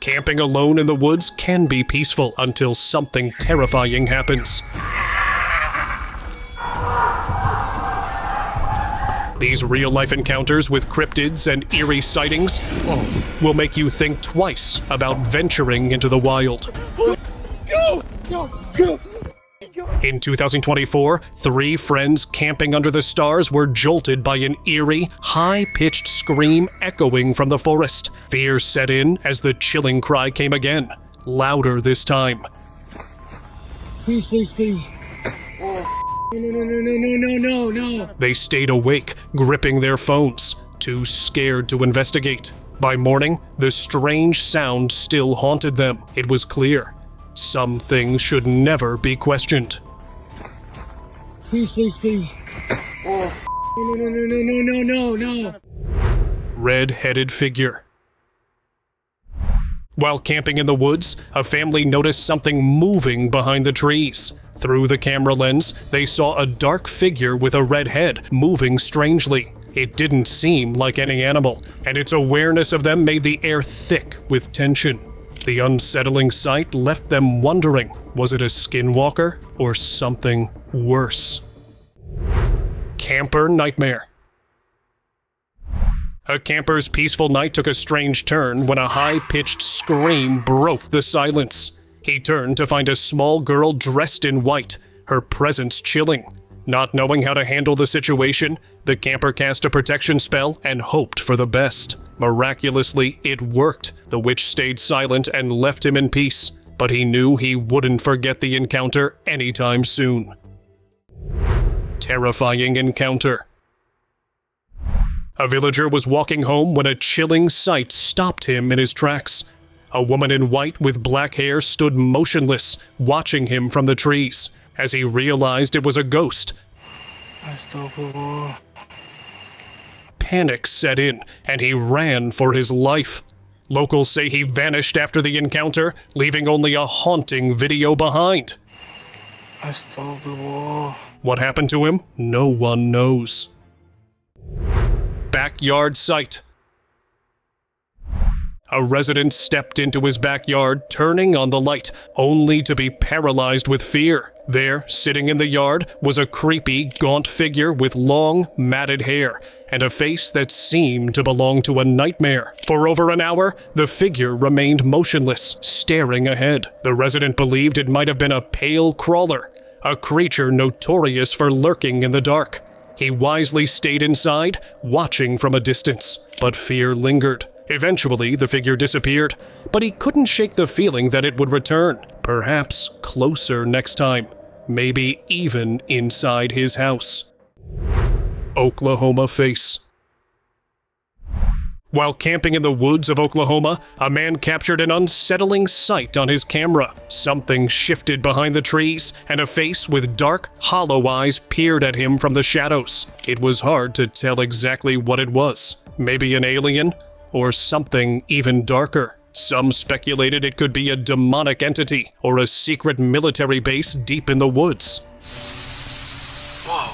Camping alone in the woods can be peaceful until something terrifying happens. These real-life encounters with cryptids and eerie sightings will make you think twice about venturing into the wild. In 2024, 3 friends camping under the stars were jolted by an eerie, high-pitched scream echoing from the forest. Fear set in as the chilling cry came again, louder this time. Please, please, please. No. They stayed awake, gripping their phones, too scared to investigate. By morning, the strange sound still haunted them. It was clear. Some things should never be questioned. Please, please, please. No. Redheaded figure. While camping in the woods, a family noticed something moving behind the trees. Through the camera lens, they saw a dark figure with a red head moving strangely. It didn't seem like any animal, and its awareness of them made the air thick with tension. The unsettling sight left them wondering, was it a skinwalker or something worse? Camper nightmare. A camper's peaceful night took a strange turn when a high-pitched scream broke the silence. He turned to find a small girl dressed in white, her presence chilling. Not knowing how to handle the situation, the camper cast a protection spell and hoped for the best. Miraculously, it worked. The witch stayed silent and left him in peace, but he knew he wouldn't forget the encounter anytime soon. Terrifying encounter. A villager was walking home when a chilling sight stopped him in his tracks. A woman in white with black hair stood motionless, watching him from the trees. As he realized it was a ghost, panic set in, and he ran for his life. Locals say he vanished after the encounter, leaving only a haunting video behind. What happened to him? No one knows. Backyard sight. A resident stepped into his backyard, turning on the light, only to be paralyzed with fear. There, sitting in the yard, was a creepy, gaunt figure with long, matted hair, and a face that seemed to belong to a nightmare. For over an hour, the figure remained motionless, staring ahead. The resident believed it might have been a pale crawler, a creature notorious for lurking in the dark. He wisely stayed inside, watching from a distance, but fear lingered. Eventually, the figure disappeared, but he couldn't shake the feeling that it would return, perhaps closer next time, maybe even inside his house. Oklahoma face. While camping in the woods of Oklahoma, a man captured an unsettling sight on his camera. Something shifted behind the trees, and a face with dark, hollow eyes peered at him from the shadows. It was hard to tell exactly what it was. Maybe an alien? Or something even darker. Some speculated it could be a demonic entity or a secret military base deep in the woods. Whoa,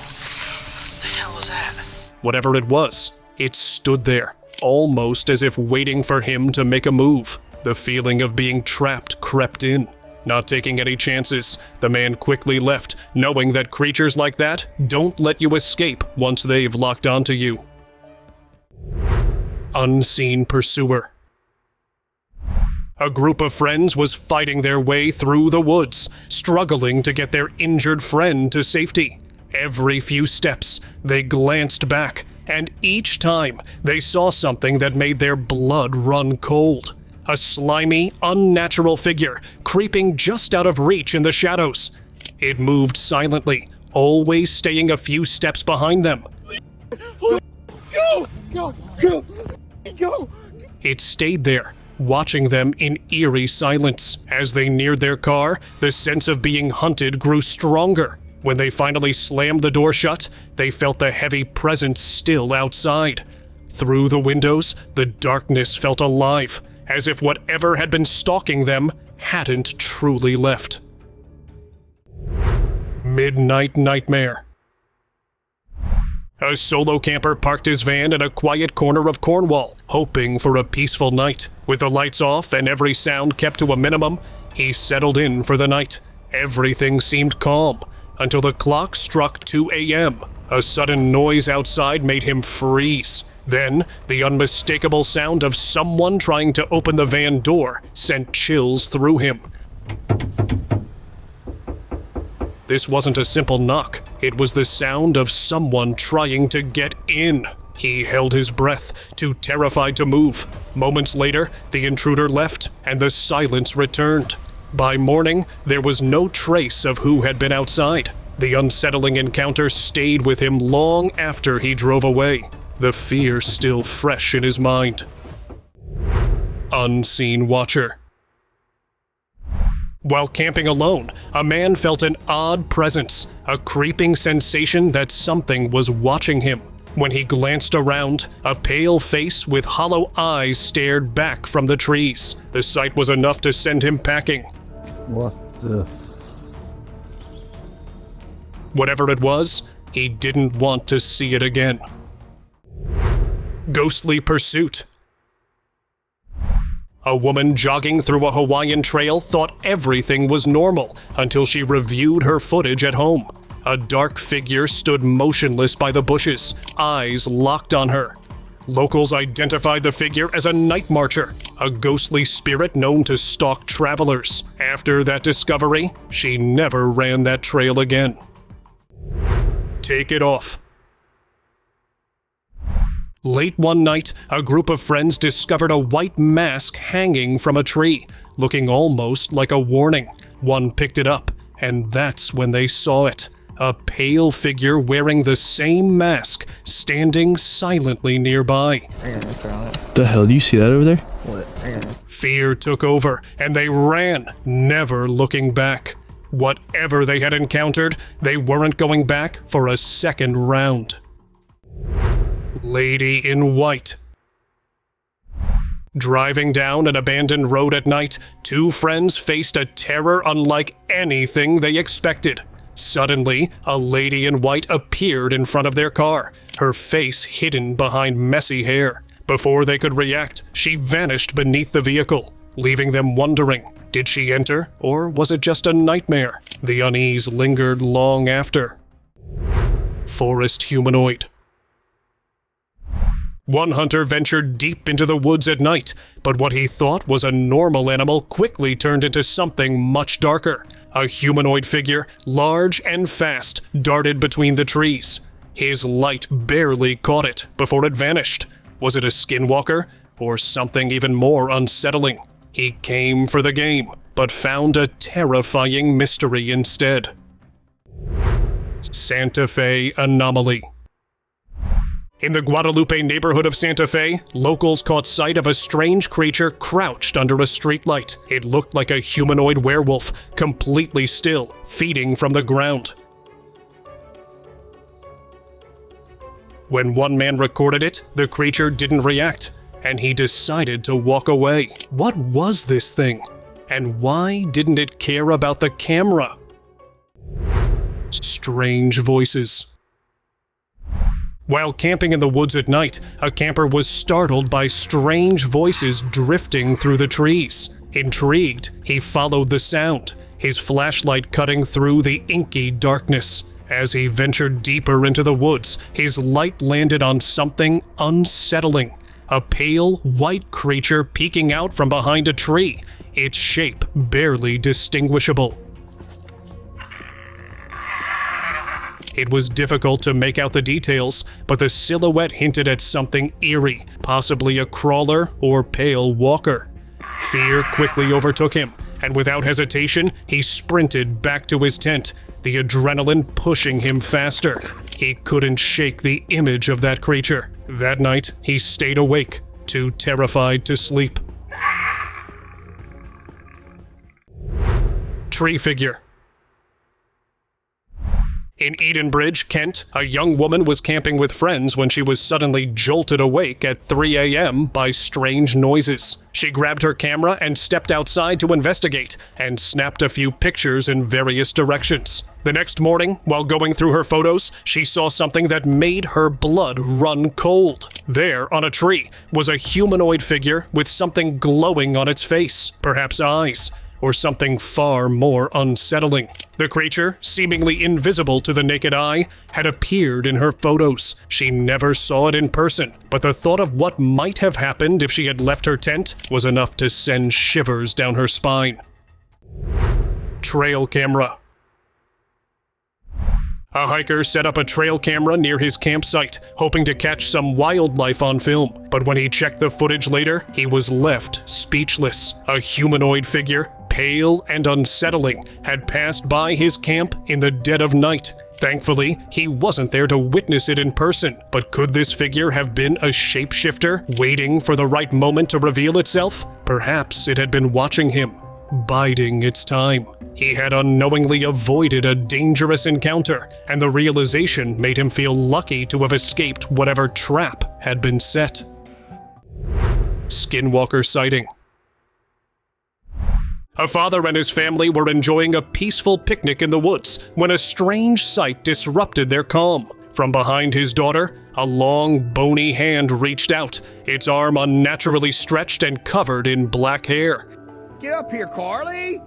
the hell was that? Whatever it was, it stood there, almost as if waiting for him to make a move. The feeling of being trapped crept in. Not taking any chances, the man quickly left, knowing that creatures like that don't let you escape once they've locked onto you. Unseen pursuer. A group of friends was fighting their way through the woods, struggling to get their injured friend to safety. Every few steps, they glanced back, and each time, they saw something that made their blood run cold. A slimy, unnatural figure, creeping just out of reach in the shadows. It moved silently, always staying a few steps behind them. Go! It stayed there, watching them in eerie silence. As they neared their car, the sense of being hunted grew stronger. When they finally slammed the door shut, they felt the heavy presence still outside. Through the windows, the darkness felt alive, as if whatever had been stalking them hadn't truly left. Midnight nightmare. A solo camper parked his van in a quiet corner of Cornwall, hoping for a peaceful night. With the lights off and every sound kept to a minimum, he settled in for the night. Everything seemed calm, until the clock struck 2 a.m. A sudden noise outside made him freeze. Then, the unmistakable sound of someone trying to open the van door sent chills through him. This wasn't a simple knock. It was the sound of someone trying to get in. He held his breath, too terrified to move. Moments later, the intruder left, and the silence returned. By morning, there was no trace of who had been outside. The unsettling encounter stayed with him long after he drove away, the fear still fresh in his mind. Unseen watcher. While camping alone, a man felt an odd presence, a creeping sensation that something was watching him. When he glanced around, a pale face with hollow eyes stared back from the trees. The sight was enough to send him packing. What the... Whatever it was, he didn't want to see it again. Ghostly pursuit. A woman jogging through a Hawaiian trail thought everything was normal until she reviewed her footage at home. A dark figure stood motionless by the bushes, eyes locked on her. Locals identified the figure as a night marcher, a ghostly spirit known to stalk travelers. After that discovery, she never ran that trail again. Take it off. Late one night, a group of friends discovered a white mask hanging from a tree, looking almost like a warning. One picked it up, and that's when they saw it. A pale figure wearing the same mask, standing silently nearby. The hell, do you see that over there? Fear took over, and they ran, never looking back. Whatever they had encountered, they weren't going back for a second round. Lady in White. Driving down an abandoned road at night, two friends faced a terror unlike anything they expected. Suddenly, a lady in white appeared in front of their car, her face hidden behind messy hair. Before they could react, she vanished beneath the vehicle, leaving them wondering, did she enter, or was it just a nightmare? The unease lingered long after. Forest humanoid. One hunter ventured deep into the woods at night, but what he thought was a normal animal quickly turned into something much darker. A humanoid figure, large and fast, darted between the trees. His light barely caught it before it vanished. Was it a skinwalker, or something even more unsettling? He came for the game, but found a terrifying mystery instead. Santa Fe anomaly. In the Guadalupe neighborhood of Santa Fe, locals caught sight of a strange creature crouched under a streetlight. It looked like a humanoid werewolf, completely still, feeding from the ground. When one man recorded it, the creature didn't react, and he decided to walk away. What was this thing? And why didn't it care about the camera? Strange voices. While camping in the woods at night, a camper was startled by strange voices drifting through the trees. Intrigued, he followed the sound, his flashlight cutting through the inky darkness. As he ventured deeper into the woods, his light landed on something unsettling. A pale, white creature peeking out from behind a tree, its shape barely distinguishable. It was difficult to make out the details, but the silhouette hinted at something eerie, possibly a crawler or pale walker. Fear quickly overtook him, and without hesitation, he sprinted back to his tent, the adrenaline pushing him faster. He couldn't shake the image of that creature. That night, he stayed awake, too terrified to sleep. Tree figure. In Edenbridge, Kent, a young woman was camping with friends when she was suddenly jolted awake at 3 a.m. by strange noises. She grabbed her camera and stepped outside to investigate, and snapped a few pictures in various directions. The next morning, while going through her photos, she saw something that made her blood run cold. There, on a tree, was a humanoid figure with something glowing on its face, perhaps eyes, or something far more unsettling. The creature, seemingly invisible to the naked eye, had appeared in her photos. She never saw it in person, but the thought of what might have happened if she had left her tent was enough to send shivers down her spine. Trail camera. A hiker set up a trail camera near his campsite, hoping to catch some wildlife on film. But when he checked the footage later, he was left speechless. A humanoid figure, pale and unsettling, had passed by his camp in the dead of night. Thankfully, he wasn't there to witness it in person, but could this figure have been a shapeshifter, waiting for the right moment to reveal itself? Perhaps it had been watching him, biding its time. He had unknowingly avoided a dangerous encounter, and the realization made him feel lucky to have escaped whatever trap had been set. Skinwalker sighting. A father and his family were enjoying a peaceful picnic in the woods when a strange sight disrupted their calm. From behind his daughter, a long, bony hand reached out, its arm unnaturally stretched and covered in black hair. Get up here, Carly!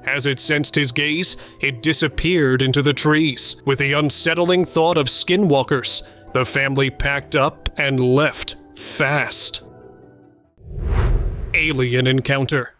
As it sensed his gaze, it disappeared into the trees. With the unsettling thought of skinwalkers, the family packed up and left fast. Alien encounter.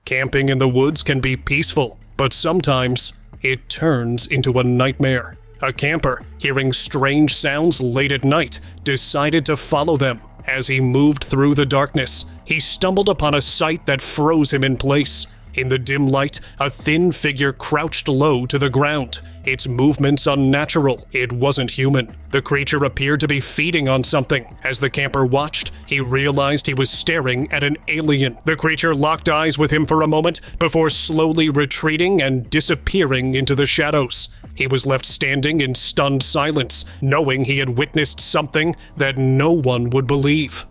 Camping in the woods can be peaceful, but sometimes it turns into a nightmare. A camper, hearing strange sounds late at night, decided to follow them. As he moved through the darkness, he stumbled upon a sight that froze him in place. In the dim light, a thin figure crouched low to the ground, its movements unnatural. It wasn't human. The creature appeared to be feeding on something. As the camper watched, he realized he was staring at an alien. The creature locked eyes with him for a moment before slowly retreating and disappearing into the shadows. He was left standing in stunned silence, knowing he had witnessed something that no one would believe.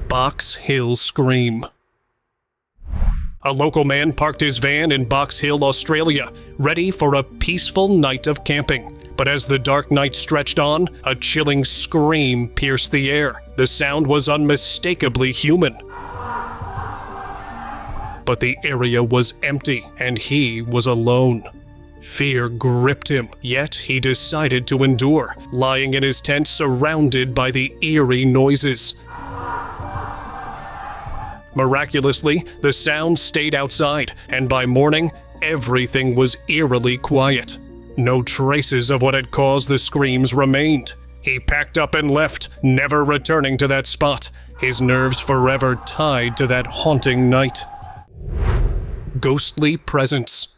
Boxill scream. A local man parked his van in Boxill, Australia, ready for a peaceful night of camping. But as the dark night stretched on, a chilling scream pierced the air. The sound was unmistakably human. But the area was empty, and he was alone. Fear gripped him, yet he decided to endure, lying in his tent surrounded by the eerie noises. Miraculously, the sound stayed outside, and by morning, everything was eerily quiet. No traces of what had caused the screams remained. He packed up and left, never returning to that spot, his nerves forever tied to that haunting night. Ghostly presence.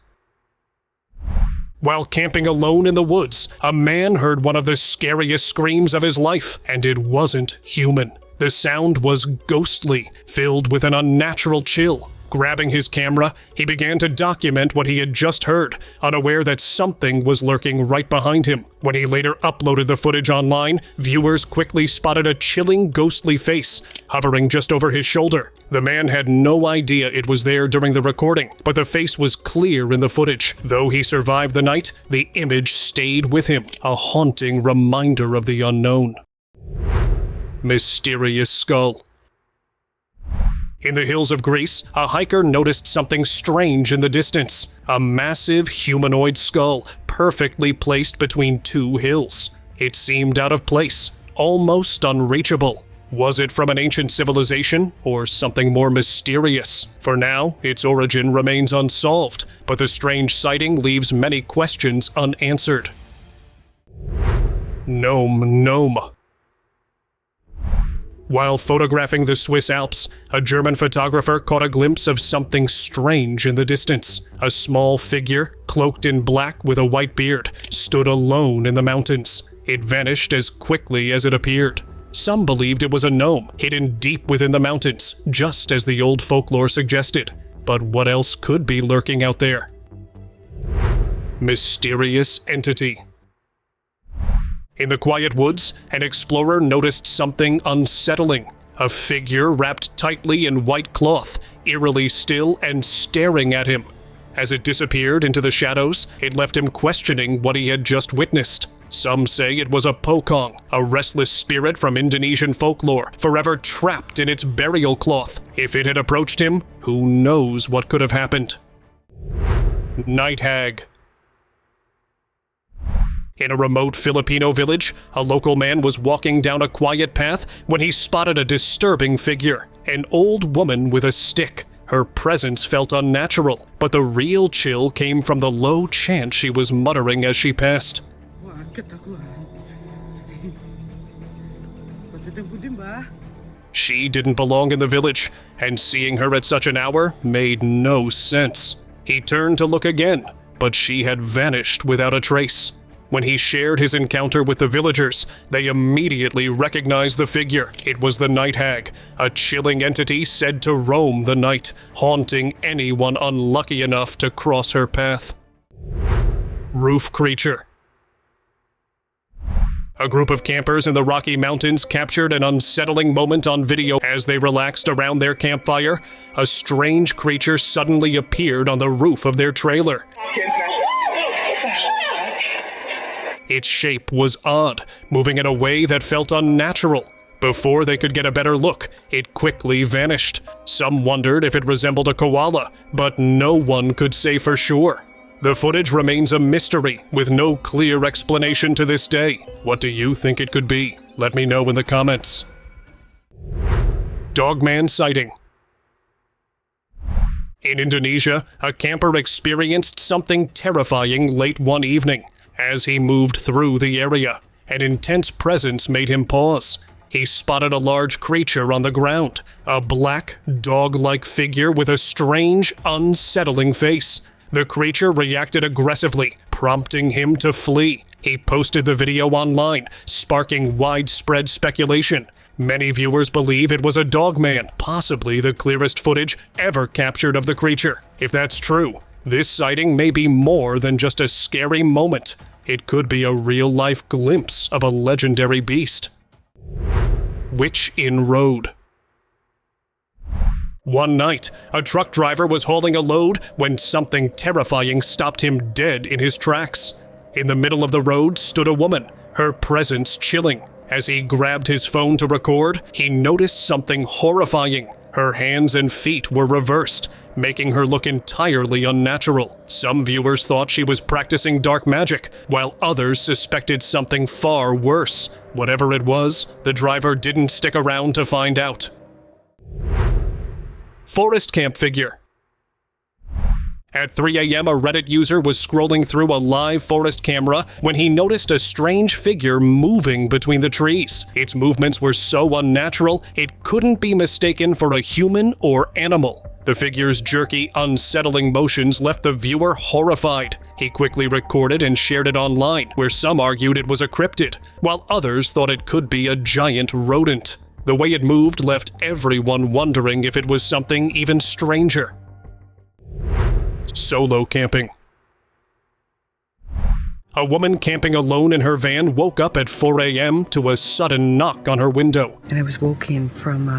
While camping alone in the woods, a man heard one of the scariest screams of his life, and it wasn't human. The sound was ghostly, filled with an unnatural chill. Grabbing his camera, he began to document what he had just heard, unaware that something was lurking right behind him. When he later uploaded the footage online, viewers quickly spotted a chilling, ghostly face hovering just over his shoulder. The man had no idea it was there during the recording, but the face was clear in the footage. Though he survived the night, the image stayed with him, a haunting reminder of the unknown. Mysterious skull. In the hills of Greece, a hiker noticed something strange in the distance. A massive humanoid skull, perfectly placed between two hills. It seemed out of place, almost unreachable. Was it from an ancient civilization, or something more mysterious? For now, its origin remains unsolved, but the strange sighting leaves many questions unanswered. Gnome. While photographing the Swiss Alps, a German photographer caught a glimpse of something strange in the distance. A small figure, cloaked in black with a white beard, stood alone in the mountains. It vanished as quickly as it appeared. Some believed it was a gnome, hidden deep within the mountains, just as the old folklore suggested. But what else could be lurking out there? Mysterious entity. In the quiet woods, an explorer noticed something unsettling. A figure wrapped tightly in white cloth, eerily still and staring at him. As it disappeared into the shadows, it left him questioning what he had just witnessed. Some say it was a pokong, a restless spirit from Indonesian folklore, forever trapped in its burial cloth. If it had approached him, who knows what could have happened. Night hag. In a remote Filipino village, a local man was walking down a quiet path when he spotted a disturbing figure, an old woman with a stick. Her presence felt unnatural, but the real chill came from the low chant she was muttering as she passed. She didn't belong in the village, and seeing her at such an hour made no sense. He turned to look again, but she had vanished without a trace. When he shared his encounter with the villagers, they immediately recognized the figure. It was the night hag, a chilling entity said to roam the night, haunting anyone unlucky enough to cross her path. Roof creature. A group of campers in the Rocky Mountains captured an unsettling moment on video as they relaxed around their campfire. A strange creature suddenly appeared on the roof of their trailer. Its shape was odd, moving in a way that felt unnatural. Before they could get a better look, it quickly vanished. Some wondered if it resembled a koala, but no one could say for sure. The footage remains a mystery, with no clear explanation to this day. What do you think it could be? Let me know in the comments. Dogman sighting. In Indonesia, a camper experienced something terrifying late one evening. As he moved through the area, an intense presence made him pause. He spotted a large creature on the ground, a black, dog-like figure with a strange, unsettling face. The creature reacted aggressively, prompting him to flee. He posted the video online, sparking widespread speculation. Many viewers believe it was a Dogman, possibly the clearest footage ever captured of the creature. If that's true, this sighting may be more than just a scary moment. It could be a real-life glimpse of a legendary beast. Witch in road. One night, a truck driver was hauling a load when something terrifying stopped him dead in his tracks. In the middle of the road stood a woman, her presence chilling. As he grabbed his phone to record, he noticed something horrifying. Her hands and feet were reversed, making her look entirely unnatural. Some viewers thought she was practicing dark magic, while others suspected something far worse. Whatever it was, the driver didn't stick around to find out. Forest camp figure. At 3 a.m., a Reddit user was scrolling through a live forest camera when he noticed a strange figure moving between the trees. Its movements were so unnatural, it couldn't be mistaken for a human or animal. The figure's jerky, unsettling motions left the viewer horrified. He quickly recorded and shared it online, where some argued it was a cryptid, while others thought it could be a giant rodent. The way it moved left everyone wondering if it was something even stranger. Solo camping. A woman camping alone in her van woke up at 4 a.m. to a sudden knock on her window. And I was woken from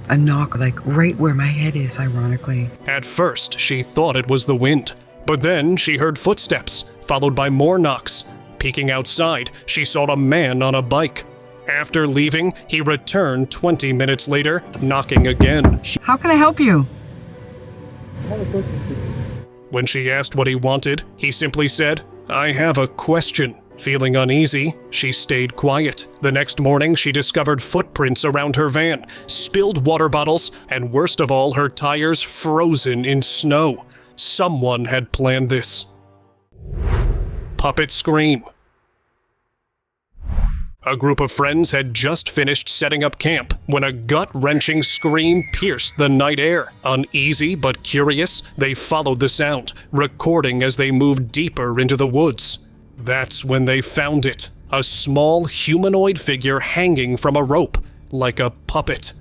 a knock, like right where my head is, ironically. At first, she thought it was the wind, but then she heard footsteps, followed by more knocks. Peeking outside, she saw a man on a bike. After leaving, he returned 20 minutes later, knocking again. How can I help you? When she asked what he wanted, he simply said, "I have a question." Feeling uneasy, she stayed quiet. The next morning, she discovered footprints around her van, spilled water bottles, and worst of all, her tires frozen in snow. Someone had planned this. Puppet scream. A group of friends had just finished setting up camp when a gut-wrenching scream pierced the night air. Uneasy but curious, they followed the sound, recording as they moved deeper into the woods. That's when they found it, a small humanoid figure hanging from a rope, like a puppet.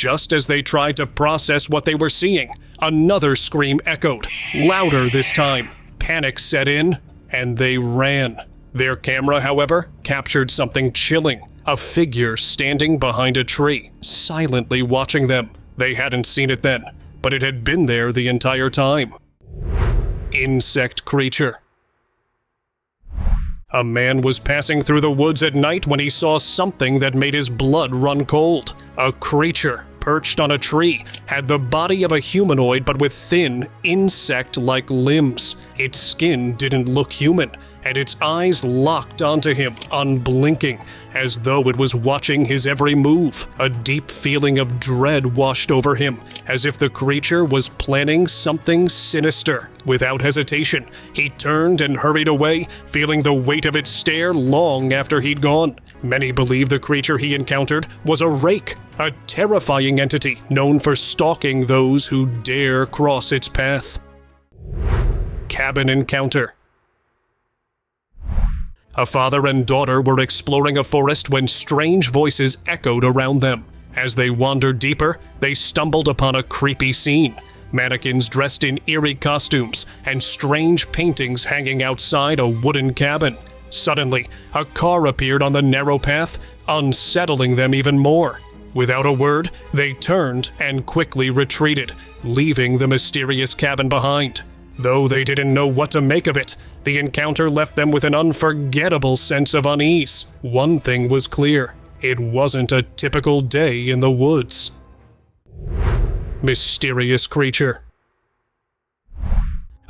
Just as they tried to process what they were seeing, another scream echoed, louder this time. Panic set in, and they ran. Their camera, however, captured something chilling. A figure standing behind a tree, silently watching them. They hadn't seen it then, but it had been there the entire time. Insect creature. A man was passing through the woods at night when he saw something that made his blood run cold. A creature, perched on a tree, had the body of a humanoid but with thin, insect-like limbs. Its skin didn't look human, and its eyes locked onto him, unblinking, as though it was watching his every move. A deep feeling of dread washed over him, as if the creature was planning something sinister. Without hesitation, he turned and hurried away, feeling the weight of its stare long after he'd gone. Many believe the creature he encountered was a rake, a terrifying entity known for stalking those who dare cross its path. Cabin encounter. A father and daughter were exploring a forest when strange voices echoed around them. As they wandered deeper, they stumbled upon a creepy scene. Mannequins dressed in eerie costumes and strange paintings hanging outside a wooden cabin. Suddenly, a car appeared on the narrow path, unsettling them even more. Without a word, they turned and quickly retreated, leaving the mysterious cabin behind. Though they didn't know what to make of it, the encounter left them with an unforgettable sense of unease. One thing was clear: it wasn't a typical day in the woods. Mysterious creature.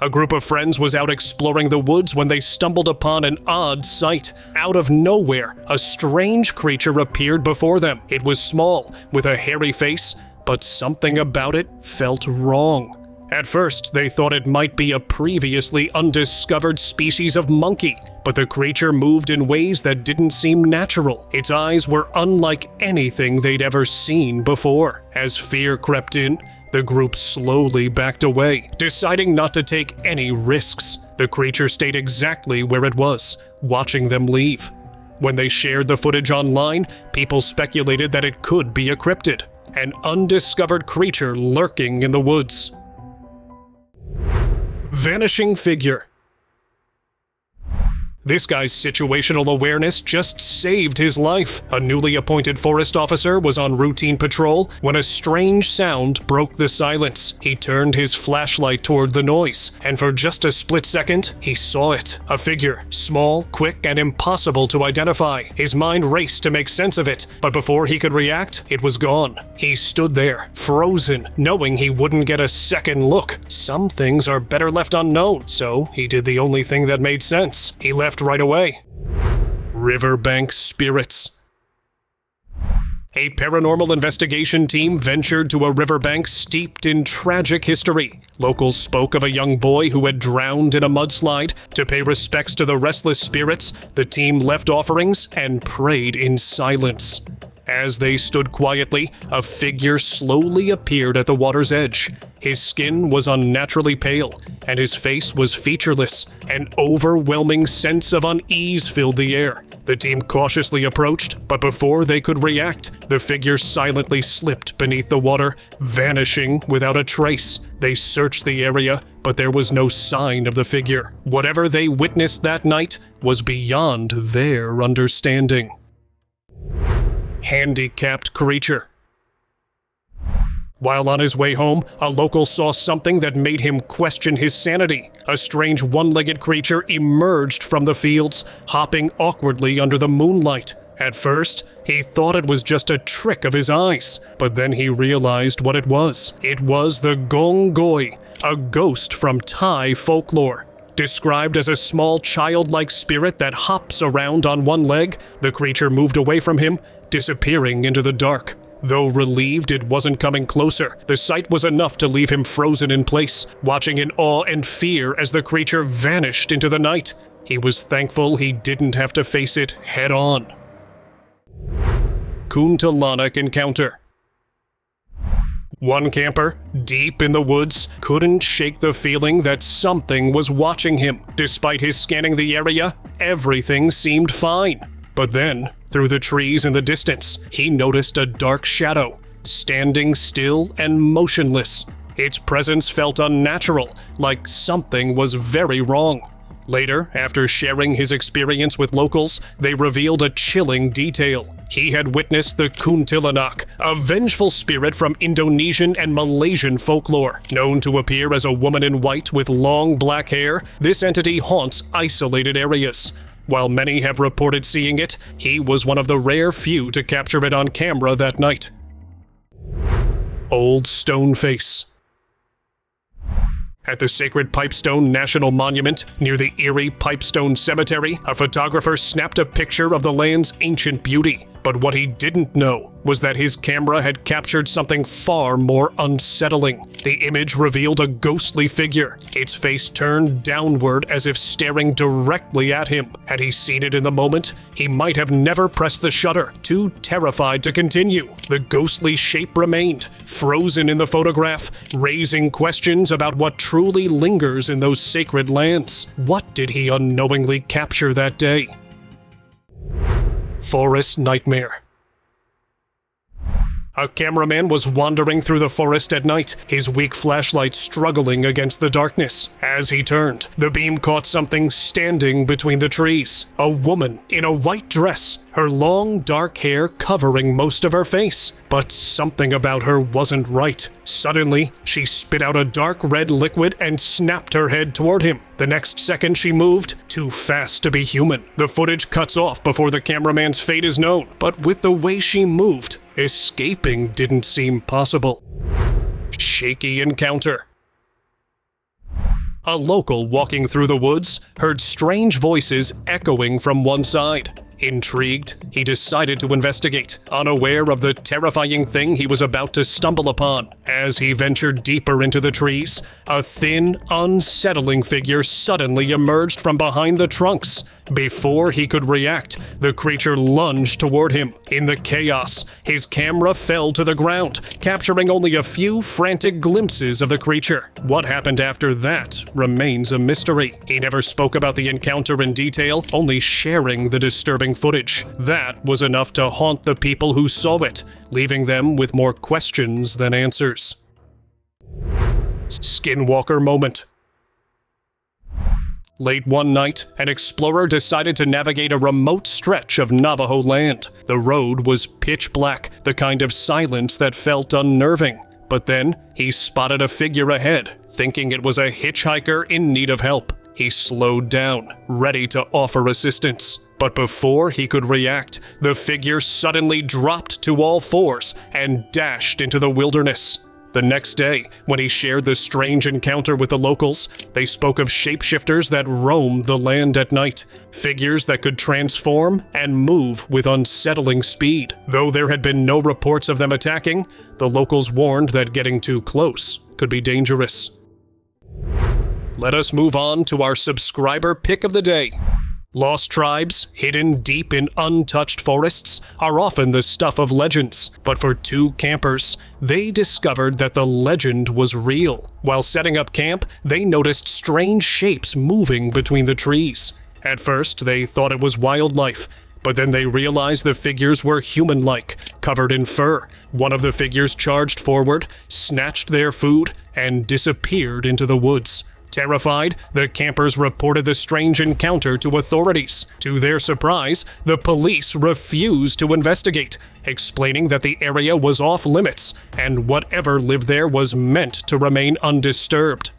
A group of friends was out exploring the woods when they stumbled upon an odd sight. Out of nowhere, a strange creature appeared before them. It was small, with a hairy face, but something about it felt wrong. At first, they thought it might be a previously undiscovered species of monkey, but the creature moved in ways that didn't seem natural. Its eyes were unlike anything they'd ever seen before. As fear crept in, the group slowly backed away, deciding not to take any risks. The creature stayed exactly where it was, watching them leave. When they shared the footage online, people speculated that it could be a cryptid, an undiscovered creature lurking in the woods. Vanishing figure. This guy's situational awareness just saved his life. A newly appointed forest officer was on routine patrol when a strange sound broke the silence. He turned his flashlight toward the noise, and for just a split second, he saw it. A figure, small, quick, and impossible to identify. His mind raced to make sense of it, but before he could react, it was gone. He stood there, frozen, knowing he wouldn't get a second look. Some things are better left unknown, so he did the only thing that made sense. He left right away. Riverbank spirits. A paranormal investigation team ventured to a riverbank steeped in tragic history. Locals spoke of a young boy who had drowned in a mudslide. To pay respects to the restless spirits, the team left offerings and prayed in silence. As they stood quietly, a figure slowly appeared at the water's edge. His skin was unnaturally pale, and his face was featureless. An overwhelming sense of unease filled the air. The team cautiously approached, but before they could react, the figure silently slipped beneath the water, vanishing without a trace. They searched the area, but there was no sign of the figure. Whatever they witnessed that night was beyond their understanding. Handicapped creature. While on his way home, a local saw something that made him question his sanity. A strange one-legged creature emerged from the fields, hopping awkwardly under the moonlight. At first, he thought it was just a trick of his eyes, but then he realized what it was. It was the gongoi, a ghost from Thai folklore. Described as a small childlike spirit that hops around on one leg, the creature moved away from him, disappearing into the dark. Though relieved it wasn't coming closer, the sight was enough to leave him frozen in place, watching in awe and fear as the creature vanished into the night. He was thankful he didn't have to face it head-on. Kuntilanak encounter. One camper, deep in the woods, couldn't shake the feeling that something was watching him. Despite his scanning the area, everything seemed fine. But then, through the trees in the distance, he noticed a dark shadow. standing still and motionless. Its presence felt unnatural, like something was very wrong. Later, after sharing his experience with locals, they revealed a chilling detail. He had witnessed the Kuntilanak, a vengeful spirit from Indonesian and Malaysian folklore. Known to appear as a woman in white with long black hair, this entity haunts isolated areas. While many have reported seeing it, he was one of the rare few to capture it on camera that night. Old Stone Face. At the Sacred Pipestone National Monument, near the Eerie Pipestone Cemetery, a photographer snapped a picture of the land's ancient beauty. But what he didn't know was that his camera had captured something far more unsettling. The image revealed a ghostly figure, its face turned downward as if staring directly at him. Had he seen it in the moment, he might have never pressed the shutter, too terrified to continue. The ghostly shape remained, frozen in the photograph, raising questions about what truly lingers in those sacred lands. What did he unknowingly capture that day? Forest Nightmare. A cameraman was wandering through the forest at night, his weak flashlight struggling against the darkness. As he turned, the beam caught something standing between the trees. A woman in a white dress, her long dark hair covering most of her face. But something about her wasn't right. Suddenly, she spit out a dark red liquid and snapped her head toward him. The next second she moved, too fast to be human. The footage cuts off before the cameraman's fate is known, but with the way she moved, escaping didn't seem possible. Shaky encounter. A local walking through the woods heard strange voices echoing from one side. Intrigued, he decided to investigate, unaware of the terrifying thing he was about to stumble upon. As he ventured deeper into the trees, a thin, unsettling figure suddenly emerged from behind the trunks. Before he could react, the creature lunged toward him. In the chaos, his camera fell to the ground, capturing only a few frantic glimpses of the creature. What happened after that remains a mystery. He never spoke about the encounter in detail, only sharing the disturbing footage. That was enough to haunt the people who saw it, leaving them with more questions than answers. Skinwalker moment. Late one night, an explorer decided to navigate a remote stretch of Navajo land. The road was pitch black, the kind of silence that felt unnerving. But then, he spotted a figure ahead, thinking it was a hitchhiker in need of help. He slowed down, ready to offer assistance. But before he could react, the figure suddenly dropped to all fours and dashed into the wilderness. The next day, when he shared the strange encounter with the locals, they spoke of shapeshifters that roamed the land at night, figures that could transform and move with unsettling speed. Though there had been no reports of them attacking, the locals warned that getting too close could be dangerous. Let us move on to our subscriber pick of the day. Lost tribes, hidden deep in untouched forests, are often the stuff of legends. But for two campers, they discovered that the legend was real. While setting up camp, they noticed strange shapes moving between the trees. At first, they thought it was wildlife, but then they realized the figures were human-like, covered in fur. One of the figures charged forward, snatched their food, and disappeared into the woods. Terrified, the campers reported the strange encounter to authorities. To their surprise, the police refused to investigate, explaining that the area was off limits and whatever lived there was meant to remain undisturbed.